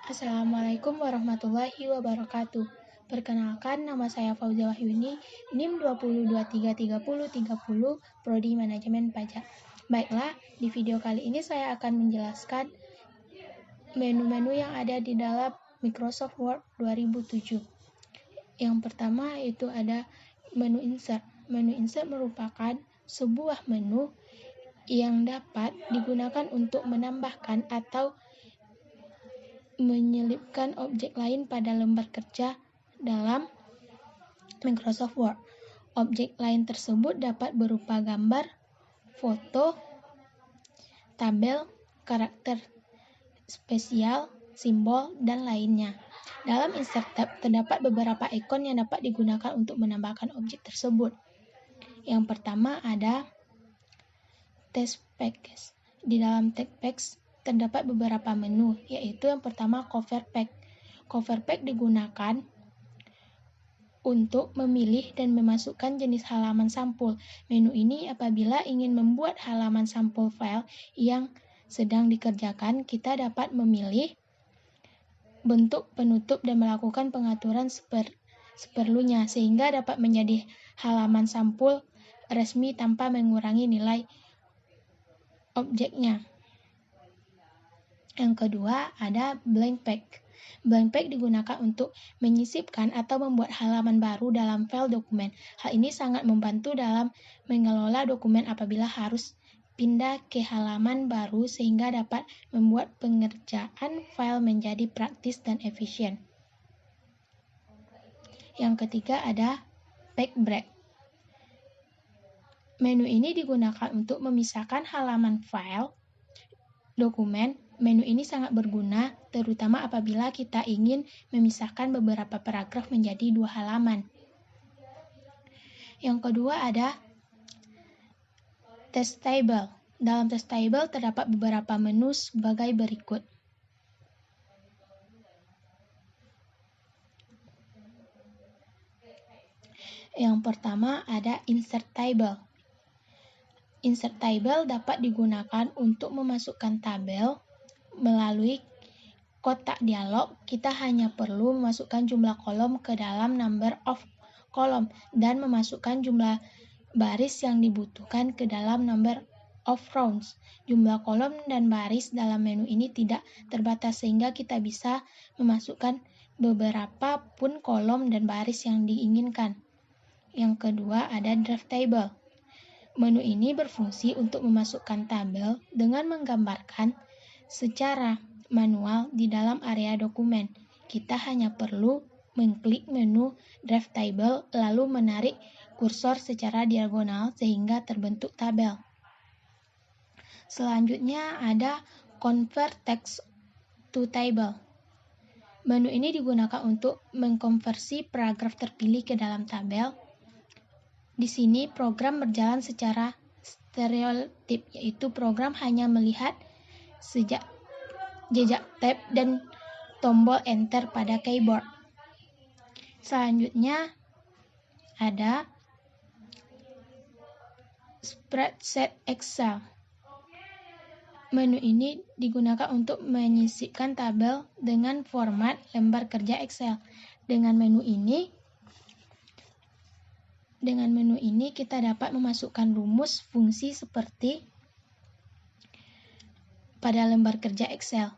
Assalamualaikum warahmatullahi wabarakatuh. Perkenalkan, nama saya Fauzia Wahyuni, NIM 20233030, Prodi Manajemen Pajak. Baiklah, di video kali ini saya akan menjelaskan menu-menu yang ada di dalam Microsoft Word 2007. Yang pertama itu ada menu insert. Menu insert merupakan sebuah menu yang dapat digunakan untuk menambahkan atau menyelipkan objek lain pada lembar kerja dalam Microsoft Word. Objek lain tersebut dapat berupa gambar, foto, tabel, karakter spesial, simbol, dan lainnya. Dalam Insert tab terdapat beberapa ikon yang dapat digunakan untuk menambahkan objek tersebut. Yang pertama ada text package. Di dalam text package terdapat beberapa menu, yaitu yang pertama cover pack. Cover pack digunakan untuk memilih dan memasukkan jenis halaman sampul. Menu ini apabila ingin membuat halaman sampul file yang sedang dikerjakan, kita dapat memilih bentuk penutup dan melakukan pengaturan seperlunya, sehingga dapat menjadi halaman sampul resmi tanpa mengurangi nilai objeknya. Yang kedua ada blank pack. Blank pack digunakan untuk menyisipkan atau membuat halaman baru dalam file dokumen. Hal ini sangat membantu dalam mengelola dokumen apabila harus pindah ke halaman baru, sehingga dapat membuat pengerjaan file menjadi praktis dan efisien. Yang ketiga ada pack break. Menu ini digunakan untuk memisahkan halaman file dokumen. Menu ini sangat berguna, terutama apabila kita ingin memisahkan beberapa paragraf menjadi 2 halaman. Yang kedua ada text table. Dalam text table terdapat beberapa menu sebagai berikut. Yang pertama ada insert table. Insert table dapat digunakan untuk memasukkan tabel melalui kotak dialog. Kita hanya perlu memasukkan jumlah kolom ke dalam number of column dan memasukkan jumlah baris yang dibutuhkan ke dalam number of rows. Jumlah kolom dan baris dalam menu ini tidak terbatas, sehingga kita bisa memasukkan beberapa pun kolom dan baris yang diinginkan. Yang kedua ada draft table. Menu ini berfungsi untuk memasukkan tabel dengan menggambarkan secara manual di dalam area dokumen. Kita hanya perlu mengklik menu draft table lalu menarik kursor secara diagonal sehingga terbentuk tabel. Selanjutnya ada convert text to table. Menu ini digunakan untuk mengkonversi paragraf terpilih ke dalam tabel. Di sini program berjalan secara stereotip, yaitu program hanya melihat jejak tab dan tombol enter pada keyboard. Selanjutnya ada spreadsheet Excel. Menu ini digunakan untuk menyisipkan tabel dengan format lembar kerja Excel. Dengan menu ini kita dapat memasukkan rumus fungsi seperti pada lembar kerja Excel.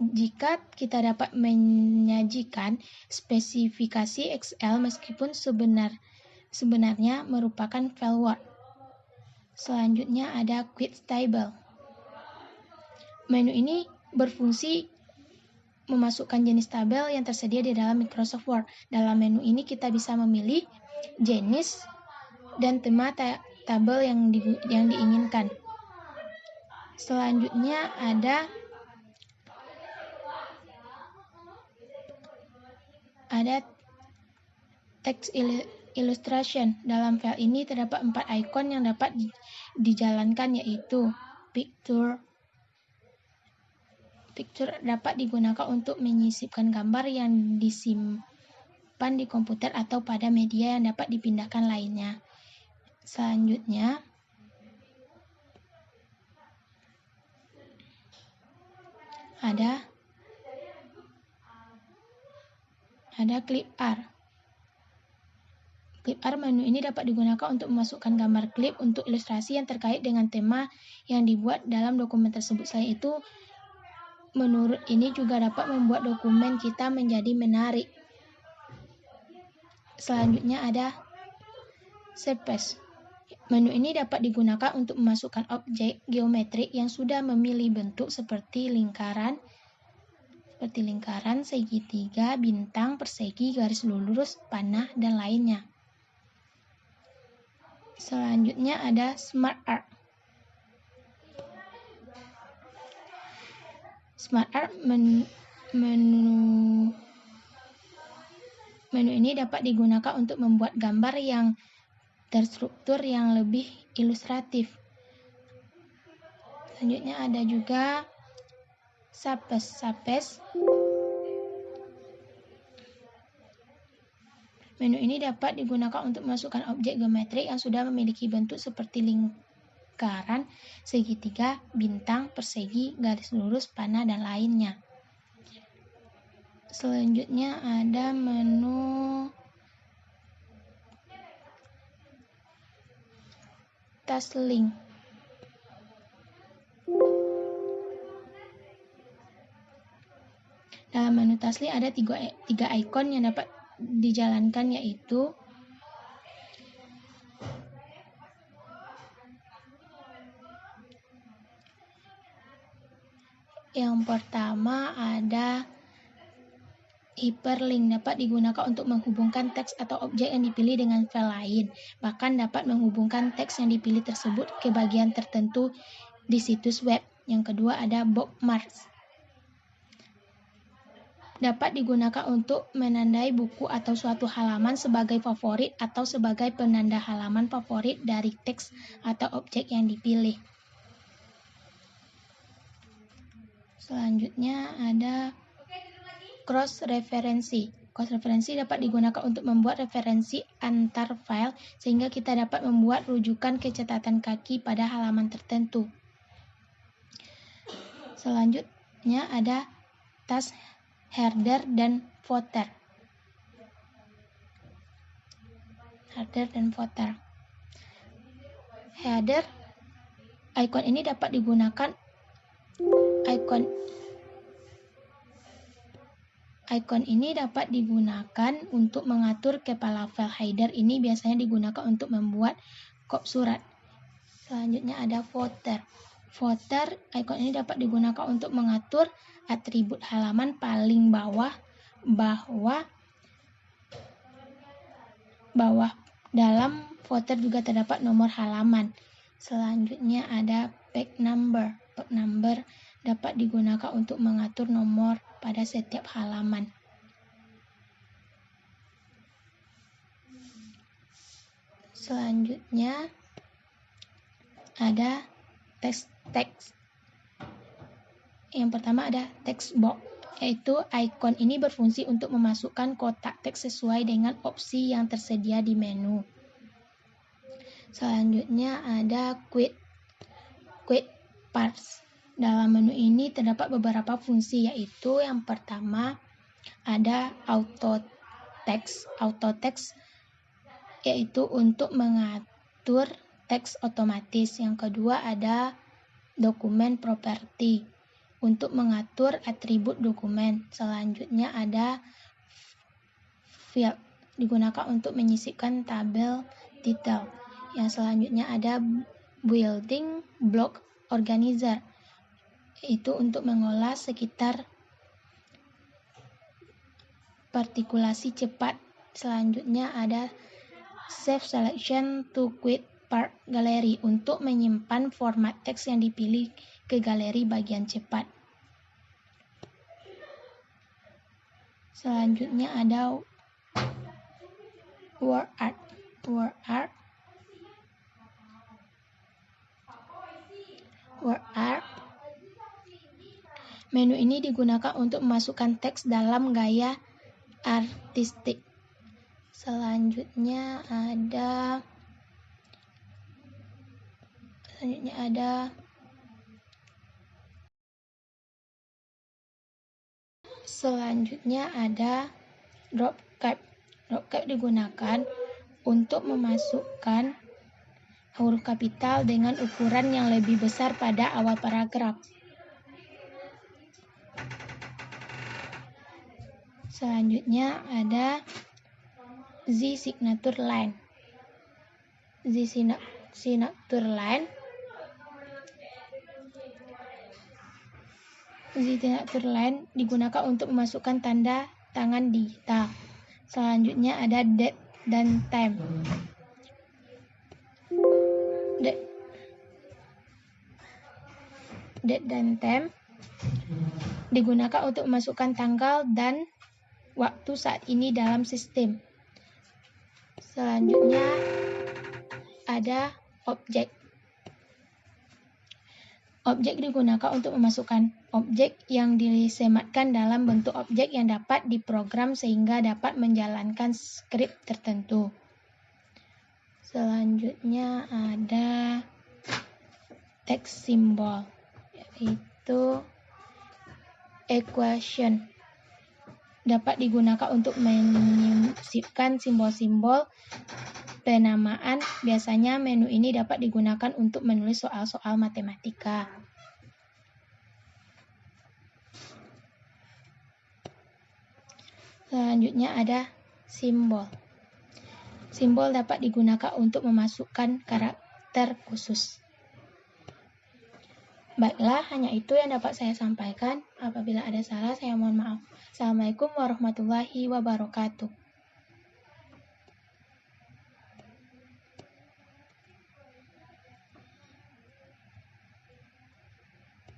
Jika kita dapat menyajikan spesifikasi Excel meskipun sebenarnya merupakan file Word. Selanjutnya ada quick table. Menu ini berfungsi memasukkan jenis tabel yang tersedia di dalam Microsoft Word. Dalam menu ini kita bisa memilih jenis dan tema tabel yang diinginkan. Selanjutnya ada text illustration. Dalam file ini terdapat 4 ikon yang dapat dijalankan, yaitu picture dapat digunakan untuk menyisipkan gambar yang disimpan di komputer atau pada media yang dapat dipindahkan lainnya. Selanjutnya ada ada clip art. Clip art menu ini dapat digunakan untuk memasukkan gambar klip untuk ilustrasi yang terkait dengan tema yang dibuat dalam dokumen tersebut. Selain itu, menurut ini juga dapat membuat dokumen kita menjadi menarik. Selanjutnya ada surface. Menu ini dapat digunakan untuk memasukkan objek geometrik yang sudah memilih bentuk seperti lingkaran, segitiga, bintang, persegi, garis lurus, panah, dan lainnya. Selanjutnya ada Smart Art. Smart Art menu ini dapat digunakan untuk membuat gambar yang terstruktur yang lebih ilustratif. Selanjutnya ada juga Surface. Menu ini dapat digunakan untuk memasukkan objek geometrik yang sudah memiliki bentuk seperti lingkaran, segitiga, bintang, persegi, garis lurus, panah, dan lainnya. Selanjutnya ada menu Task Link. Dalam menu Task Link ada tiga ikon yang dapat dijalankan, yaitu yang pertama ada hyperlink, dapat digunakan untuk menghubungkan teks atau objek yang dipilih dengan file lain. Bahkan dapat menghubungkan teks yang dipilih tersebut ke bagian tertentu di situs web. Yang kedua ada bookmarks. Dapat digunakan untuk menandai buku atau suatu halaman sebagai favorit atau sebagai penanda halaman favorit dari teks atau objek yang dipilih. Selanjutnya ada cross-referensi. Cross-referensi dapat digunakan untuk membuat referensi antar file sehingga kita dapat membuat rujukan ke catatan kaki pada halaman tertentu. Selanjutnya ada task header dan footer. Header, icon ini dapat digunakan Icon ini dapat digunakan untuk mengatur kepala file. Header ini biasanya digunakan untuk membuat kop surat. Selanjutnya ada footer. Footer, icon ini dapat digunakan untuk mengatur atribut halaman paling bawah. Dalam footer juga terdapat nomor halaman. Selanjutnya ada page number. Page number dapat digunakan untuk mengatur nomor pada setiap halaman. Selanjutnya ada text. Yang pertama ada text box, yaitu icon ini berfungsi untuk memasukkan kotak teks sesuai dengan opsi yang tersedia di menu. Selanjutnya ada quick parts. Dalam menu ini terdapat beberapa fungsi, yaitu yang pertama ada auto text yaitu untuk mengatur teks otomatis. Yang kedua ada dokumen property untuk mengatur atribut dokumen. Selanjutnya ada field digunakan untuk menyisipkan tabel detail. Yang selanjutnya ada building block organizer, itu untuk mengolah sekitar partikulasi cepat. Selanjutnya ada save selection to quick part gallery untuk menyimpan format teks yang dipilih ke galeri bagian cepat. Selanjutnya ada word art. Menu ini digunakan untuk memasukkan teks dalam gaya artistik. Selanjutnya ada drop cap. Drop cap digunakan untuk memasukkan huruf kapital dengan ukuran yang lebih besar pada awal paragraf. Selanjutnya ada Z signature line. Z signature line digunakan untuk memasukkan tanda tangan digital. Selanjutnya ada date dan time. Date dan time digunakan untuk memasukkan tanggal dan waktu saat ini dalam sistem. Selanjutnya ada objek. Objek digunakan untuk memasukkan objek yang disematkan dalam bentuk objek yang dapat diprogram sehingga dapat menjalankan skrip tertentu. Selanjutnya ada text symbol, yaitu equation. Dapat digunakan untuk menyisipkan simbol-simbol penamaan. Biasanya menu ini dapat digunakan untuk menulis soal-soal matematika. Selanjutnya ada simbol. Simbol dapat digunakan untuk memasukkan karakter khusus. Baiklah, hanya itu yang dapat saya sampaikan. Apabila ada salah, saya mohon maaf. Assalamualaikum warahmatullahi wabarakatuh.